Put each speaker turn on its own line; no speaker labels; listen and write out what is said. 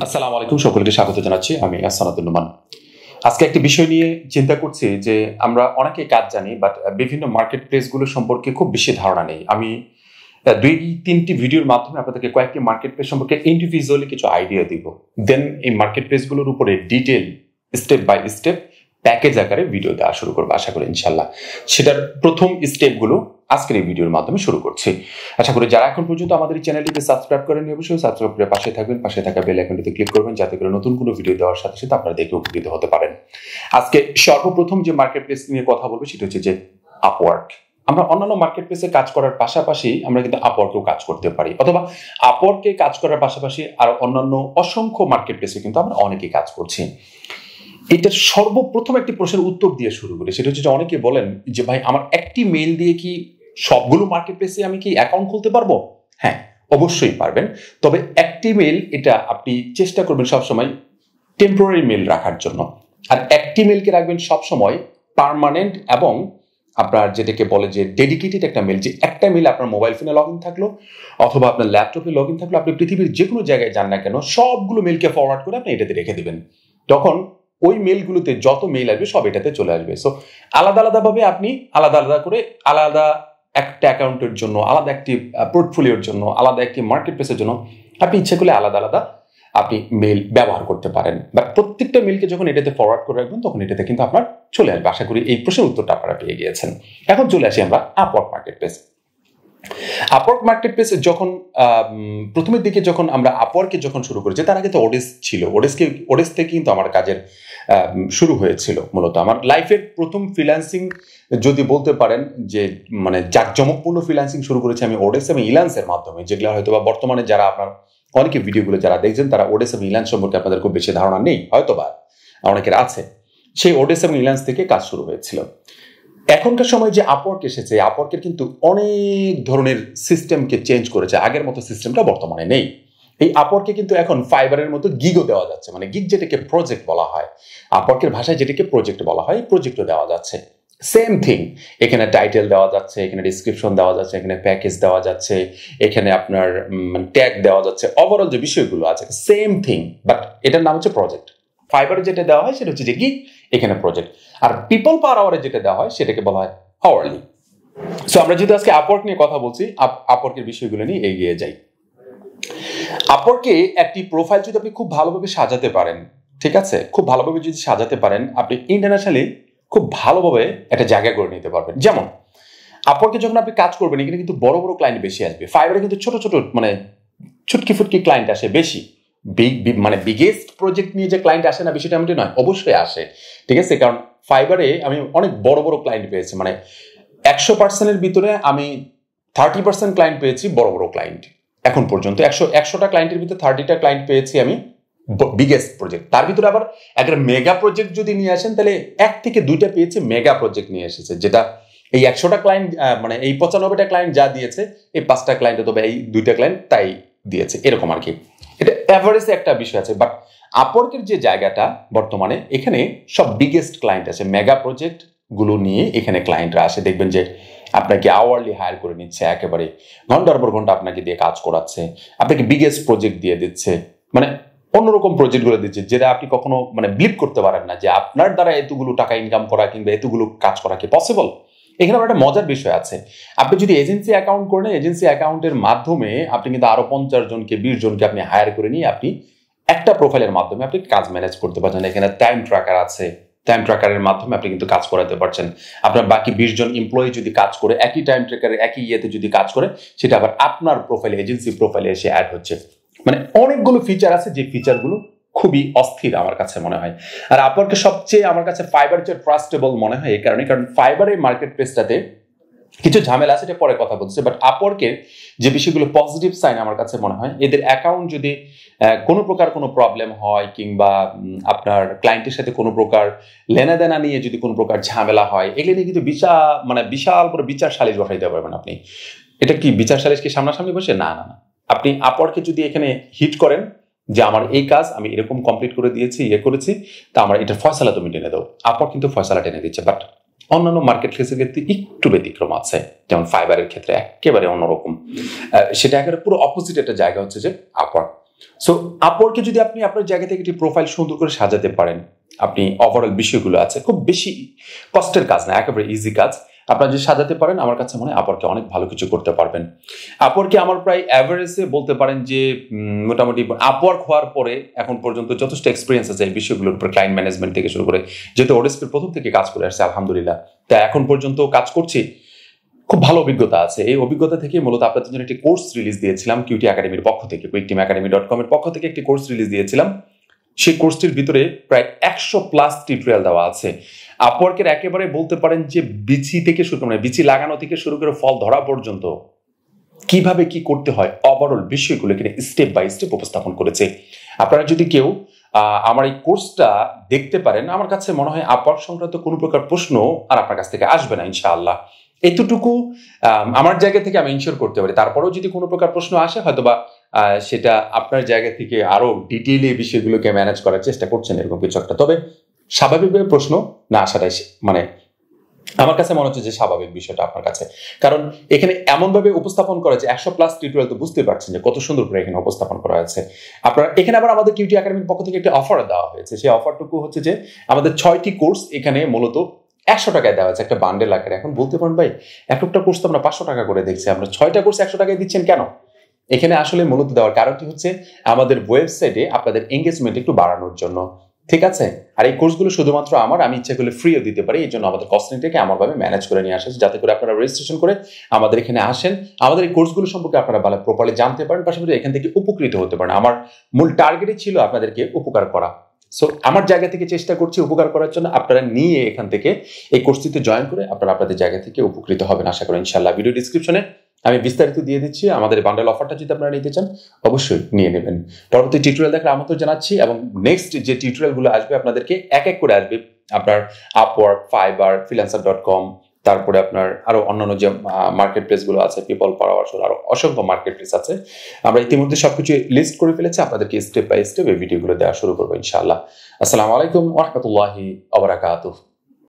আসসালামু আলাইকুম, সকলকে স্বাগত জানাচ্ছি। আমি আহসান উদ্দিন নোমান। আজকে একটি বিষয় নিয়ে চিন্তা করছি যে আমরা অনেকে কাজ জানি, বাট বিভিন্ন মার্কেট প্লেসগুলো সম্পর্কে খুব বেশি ধারণা নেই। আমি 2-3টি ভিডিওর মাধ্যমে আপনাদেরকে কয়েকটি মার্কেট প্লেস সম্পর্কে ইন্ডিভিজুয়ালি কিছু আইডিয়া দিব। দেন এই মার্কেট প্লেসগুলোর উপরে detail step by step package আকারে ভিডিও দেওয়া শুরু করবো, আশা করি ইনশাল্লাহ। সেটার প্রথম স্টেপগুলো আজকের এই ভিডিওর মাধ্যমে শুরু করছি। আশা করি যারা এখন পর্যন্ত আমাদের এই চ্যানেলটিকে সাবস্ক্রাইব করেন, অবশ্যই সাবস্ক্রাইব করে পাশে থাকবেন, পাশে থাকা বেল আইকনটিতে ক্লিক করবেন, যাতে করে নতুন কোনো ভিডিও দেওয়ার সাথে সাথে আপনারা দেখে উপকৃত হতে পারেন। আজকে সর্বপ্রথম যে মার্কেট প্লেস নিয়ে কথা বলবো সেটা হচ্ছে যে আপওয়ার্ক। আমরা অন্যান্য মার্কেট প্লেসে কাজ করার পাশাপাশি আমরা কিন্তু আপওয়ার্কেও কাজ করতে পারি, অথবা আপওয়ার্কে কাজ করার পাশাপাশি আর অন্যান্য অসংখ্য মার্কেট প্লেসে কিন্তু আমরা অনেকেই কাজ করছি। এটা সর্বপ্রথম একটি প্রশ্নের উত্তর দিয়ে শুরু করি, সেটা হচ্ছে যে অনেকে বলেন যে ভাই, আমার একটি মেইল দিয়ে কি সবগুলো মার্কেট প্লেসে আমি কি অ্যাকাউন্ট খুলতে পারবো? হ্যাঁ, অবশ্যই পারবেন। তবে একটি মেইল, এটা আপনি চেষ্টা করবেন সবসময় টেম্পোরারি মেইল রাখার জন্য। আর একটি মেইলকে রাখবেন সবসময় পার্মানেন্ট এবং আপনার যেটাকে বলে যে ডেডিকেটেড একটা মেইল, যে একটা মেইল আপনার মোবাইল ফোনে লগ ইন থাকলো অথবা আপনার ল্যাপটপে লগ ইন থাকলো, আপনি পৃথিবীর যে কোনো জায়গায় যান না কেন সবগুলো মেইলকে ফরওয়ার্ড করে আপনি এটাতে রেখে দিবেন। তখন ওই মেইলগুলোতে যত মেইল আসবে সব এটাতে চলে আসবে। সো আলাদা আলাদা ভাবে আপনি আলাদা আলাদা করে আলাদা একটা অ্যাকাউন্টের জন্য, আলাদা একটি পোর্টফোলিওর জন্য, আলাদা একটি মার্কেট প্লেসের জন্য আপনি ইচ্ছে করলে আলাদা আলাদা আপনি মেইল ব্যবহার করতে পারেন। বাট প্রত্যেকটা মেইলকে যখন এটাতে ফরওয়ার্ড করে রাখবেন তখন এটাতে কিন্তু আপনার চলে আসবে। আশা করি এই প্রশ্নের উত্তরটা আপনারা পেয়ে গিয়েছেন। এখন চলে আসি আমরা Upwork market place. Upwork market place যখন প্রথমের দিকে যখন আমরা আপওয়ার্কে যখন শুরু করেছি, তার আগে তো ওডেস ছিল। ওডেস থেকে কিন্তু আমার কাজের শুরু হয়েছিল। মূলত আমার লাইফের প্রথম ফ্রিল্যান্সিং যদি বলতে পারেন যে মানে জাঁকজমকপূর্ণ ফ্রিল্যান্সিং শুরু করেছি আমি ওডেস এবং ইলান্সের মাধ্যমে, যেগুলো হয়তো বা বর্তমানে যারা আপনার অনেকে ভিডিওগুলো যারা দেখছেন তারা ওডেস এবং ইলান্স সম্পর্কে আপনাদের খুব বেশি ধারণা নেই, হয়তো বা অনেকের আছে। সেই ওডেস এবং ইলান্স থেকে কাজ শুরু হয়েছিল। এখনকার সময় যে আপওয়ার্ক এসেছে, আপওয়ার্কের কিন্তু অনেক ধরনের সিস্টেমকে চেঞ্জ করেছে। আগের মতো সিস্টেমটা বর্তমানে নেই। এই আপওয়ার্কে কিন্তু এখন ফাইবারের মতো গিগও দেওয়া যাচ্ছে, মানে গিগ যেটাকে প্রজেক্ট বলা হয়, আপওয়ার্কের ভাষায় যেটাকে প্রজেক্ট বলা হয়, প্রজেক্টও দেওয়া যাচ্ছে। সেম থিং, এখানে টাইটেল দেওয়া যাচ্ছে, এখানে ডিসক্রিপশন দেওয়া যাচ্ছে, এখানে প্যাকেজ দেওয়া যাচ্ছে, এখানে আপনার ট্যাগ দেওয়া যাচ্ছে, ওভারঅল যে বিষয়গুলো আছে সেম থিং, বাট এটার নাম হচ্ছে প্রজেক্ট। ফাইবারে যেটা দেওয়া হয় সেটা হচ্ছে যে গিগ, এখানে প্রজেক্ট। আর পিপল পার আওয়ারে যেটা দেওয়া হয় সেটাকে বলা হয় আওয়ারলি। সো আমরা যেহেতু আজকে আপওয়ার্ক নিয়ে কথা বলছি, আপওয়ার্কের বিষয়গুলো নিয়ে এগিয়ে যাই। আপওয়ার্কে একটি প্রোফাইল যদি আপনি খুব ভালোভাবে সাজাতে পারেন, ঠিক আছে, খুব ভালোভাবে যদি সাজাতে পারেন, আপনি ইন্টারন্যাশনালি খুব ভালোভাবে একটা জায়গা করে নিতে পারবেন। যেমন আপওয়ার্কে যখন আপনি কাজ করবেন, এখানে কিন্তু বড় বড় ক্লায়েন্ট বেশি আসবে। ফাইবারে কিন্তু ছোট ছোট মানে ছুটকি ফুটকি ক্লায়েন্ট আসে বেশি। মানে বিগেস্ট প্রজেক্ট নিয়ে যে ক্লায়েন্ট আসে না, বিষয়টা এমনটি নয়, অবশ্যই আসে, ঠিক আছে। কারণ ফাইবারে আমি অনেক বড় বড় ক্লায়েন্ট পেয়েছি, মানে 100%-এর ভিতরে আমি 30% ক্লায়েন্ট পেয়েছি বড় বড় ক্লায়েন্ট। এখন পর্যন্ত 100টা ক্লায়েন্টের ভিতরে 30টা ক্লায়েন্ট পেয়েছি আমি বিগেস্ট প্রজেক্ট। তার ভিতরে আবার একটা মেগা প্রজেক্ট যদি নিয়ে আসেন তাহলে 1 থেকে 2টা পেয়েছি মেগা প্রজেক্ট নিয়ে এসেছে, যেটা এই 100টা ক্লায়েন্ট মানে এই 95টা ক্লায়েন্ট যা দিয়েছে, এই 5টা ক্লায়েন্ট অথবা এই 2টা ক্লায়েন্ট তাই দিয়েছে, এরকম আর কি। এটা অ্যাভারেজে একটা বিষয় আছে। বাট আপওয়ার্কের যে জায়গাটা বর্তমানে, এখানে সব বিগেস্ট ক্লায়েন্ট আছে, মেগা প্রজেক্ট গুলো নিয়ে এখানে ক্লায়েন্টরা আসে। দেখবেন যে আপনাকে আওয়ারলি হায়ার করে নিচ্ছে, একেবারে ঘন্টার পর ঘন্টা আপনাকে দিয়ে কাজ করাচ্ছে, আপনাকে বিগেস্ট প্রজেক্ট দিয়ে দিচ্ছে, মানে অন্যরকম প্রজেক্টগুলো দিচ্ছে, যেটা আপনি কখনো মানে বিলিভ করতে পারেন না যে আপনার দ্বারা এতগুলো টাকা ইনকাম করা কিংবা এতগুলো কাজ করা কি পসিবল। এখানে একটা মজার বিষয় আছে, আপনি যদি এজেন্সি অ্যাকাউন্ট করেন, এজেন্সি অ্যাকাউন্টের মাধ্যমে আপনি কিন্তু আরো 50 জনকে 20 জনকে আপনি হায়ার করে নিয়ে আপনি একটা প্রোফাইলের মাধ্যমে আপনি কাজ ম্যানেজ করতে পারছেন। এখানে টাইম ট্র্যাকার আছে, টাইম ট্র্যাকারের মাধ্যমে আপনি কিন্তু কাজ করাতে পারছেন। আপনার বাকি 20 জন এমপ্লয়ি যদি কাজ করে একই টাইম ট্র্যাকারে একই ইয়েতে যদি কাজ করে, সেটা আবার আপনার প্রোফাইলে, এজেন্সি প্রোফাইলে এসে অ্যাড হচ্ছে। মানে অনেকগুলো ফিচার আছে, যে ফিচারগুলো খুবই অস্থির আমার কাছে মনে হয়। আর আপওয়ার্কে সবচেয়ে আমার কাছে ফাইবার চেয়ে ট্রাস্টেবল মনে হয় এই কারণে, কারণ ফাইবারের মার্কেট প্লেসটাতে কিছু ঝামেলা আছে, এটা পরে কথা বলছে। বাট আপওয়ার্কের যে বিষয়গুলো পজিটিভ সাইন আমার কাছে মনে হয়, এদের অ্যাকাউন্ট যদি কোনো প্রকার কোনো প্রবলেম হয় কিংবা আপনার ক্লায়েন্টের সাথে কোনো প্রকার লেনাদেনা নিয়ে যদি কোনো প্রকার ঝামেলা হয়, এগুলো নিয়ে কিন্তু বিশাল বড় বিচার সালিশ বসাইতে পারবেন আপনি। এটা কি বিচার সালিশ কি সামনাসামনি বসে? না না না, আপনি আপওয়ার্কে যদি এখানে হিট করেন যে আমার এই কাজ আমি এরকম কমপ্লিট করে দিয়েছি, ইয়ে করেছি, তা আমার এটা ফয়সালা তুমি টেনে দাও, আপওয়ার্ক কিন্তু ফয়সালা টেনে দিচ্ছে। বাট অন্যান্য মার্কেট প্লেসের ক্ষেত্রে একটু ব্যতিক্রম আছে, যেমন ফাইবারের ক্ষেত্রে একেবারে অন্যরকম। সেটা একেবারে পুরো অপোজিট একটা জায়গা হচ্ছে যে আপওয়ার্ক। সো আপওয়ার্কে যদি আপনি আপনার জায়গা থেকে একটি প্রোফাইল সুন্দর করে সাজাতে পারেন, আপনি ওভারঅল বিষয়গুলো আছে, খুব বেশি কষ্টের কাজ না, একেবারে ইজি কাজ, আপনারা যদি সাজাতে পারেন আমার কাছে মনে হয় আপওয়ার্কে অনেক ভালো কিছু করতে পারবেন। আপওয়ার্কে আমার প্রায় অ্যাভারেজে বলতে পারেন যে মোটামুটি আপওয়ার্ক হওয়ার পরে এখন পর্যন্ত যথেষ্ট এক্সপিরিয়েন্স আছে এই বিষয়গুলোর উপর, ক্লায়েন্ট ম্যানেজমেন্ট থেকে শুরু করে, যেহেতু ওডেস্পির প্রথম থেকে কাজ করে আসছে আলহামদুলিল্লাহ, তা এখন পর্যন্ত কাজ করছি, খুব ভালো অভিজ্ঞতা আছে। এই অভিজ্ঞতা থেকে মূলত আপনাদের জন্য একটি কোর্স রিলিজ দিয়েছিলাম কিউটি একাডেমির পক্ষ থেকে, quickteamacademy.com এর পক্ষ থেকে একটি কোর্স রিলিজ দিয়েছিলাম। সেই কোর্সটির ভিতরে প্রায় 100+ টিউটোরিয়াল দেওয়া আছে। আপওয়ার্কের একেবারে বলতে পারেন যে বিচি থেকে শুরু করে, বিচি লাগানো থেকে শুরু করে ফল ধরা পর্যন্ত কিভাবে কি করতে হয় ওভারঅল বিষয়গুলো এখানে স্টেপ বাই স্টেপ উপস্থাপন করেছে। আপনারা যদি কেউ আমার এই কোর্সটা দেখতে পারেন, আমার কাছে মনে হয় আপওয়ার্ক সংক্রান্ত কোনো প্রকার প্রশ্ন আর আপনার কাছ থেকে আসবে না ইনশাআল্লাহ। এতটুকু আমার জায়গা থেকে আমি ইনশিওর করতে পারি। তারপরেও যদি কোনো প্রকার প্রশ্ন আসে, হয়তোবা সেটা আপনার জায়গা থেকে আরো ডিটেইলি বিষয়গুলোকে ম্যানেজ করার চেষ্টা করছেন এরকম কিছু একটা। তবে স্বাভাবিকভাবে প্রশ্ন না আসাটাই মানে আমার কাছে মনে হচ্ছে যে স্বাভাবিক বিষয়টা আপনার কাছে, কারণ এখানে এমন ভাবে উপস্থাপন করা যে 100+ টিউটোরিয়াল, তো বুঝতে পারছেন যে কত সুন্দর করে এখানে উপস্থাপন করা আছে। আপনারা এখানে আবার আমাদের কিউটি একাডেমির পক্ষ থেকে একটা অফার দেওয়া হয়েছে। সেই অফারটুকু হচ্ছে যে আমাদের 6টি কোর্স এখানে মূলত 100 টাকায় দেওয়া আছে, একটা বান্ডেল আকারে। এখন বলতে পারেন ভাই একটা কোর্স তো আমরা 500 টাকা করে দেখছি, আমরা 6টা কোর্স 100 টাকায় দিচ্ছেন কেন? এখানে আসলে মূলত দেওয়ার কারণটি হচ্ছে আমাদের ওয়েবসাইটে আপনাদের এঙ্গেজমেন্ট একটু বাড়ানোর জন্য, ঠিক আছে? আর এই কোর্সগুলো শুধুমাত্র আমি ইচ্ছা করলে ফ্রিও দিতে পারি, এই জন্য আমাদের কস্টিংটাকে এমনভাবে ম্যানেজ করে নিয়ে আসে যাতে করে আপনারা রেজিস্ট্রেশন করে আমাদের এখানে আসেন, আমাদের এই কোর্সগুলো সম্পর্কে আপনারা ভালো প্রপারলি জানতে পারেন, পাশাপাশি এখান থেকে উপকৃত হতে পারেন। আমার মূল টার্গেটই ছিল আপনাদেরকে উপকার করা। সো আমার জায়গা থেকে চেষ্টা করছি উপকার করার জন্য, আপনারা নিয়ে এখান থেকে এই কোর্সটিতে জয়েন করে আপনারা আপনাদের জায়গা থেকে উপকৃত হবেন আশা করি ইনশাআল্লাহ। ভিডিও ডিসক্রিপশনে আমি বিস্তারিত দিয়ে দিচ্ছি, আমাদের বান্ডেল অফারটা যদি আপনারা নিতে চান অবশ্যই নিয়ে নেবেন। পরবর্তী টিউটোরিয়াল দেখার আমন্ত্রণ জানাচ্ছি, এবং নেক্সট যে টিউটোরিয়ালগুলো আসবে আপনাদেরকে এক এক করে আসবে। আপনার আপওয়ার্ক, ফাইবার, freelancer.com, তারপরে আপনার আরো অন্যান্য যে মার্কেট প্লেসগুলো আছে, পিপল পাওয়ার, আরো অসংখ্য মার্কেট প্লেস আছে। আমরা ইতিমধ্যে সবকিছু লিস্ট করে ফেলেছি, আপনাদেরকে স্টেপ বাই স্টেপ এই ভিডিওগুলো দেওয়া শুরু করবো ইনশাআল্লাহ। আসসালামু আলাইকুম ওয়া রাহমাতুল্লাহি ওয়া বারাকাতুহু।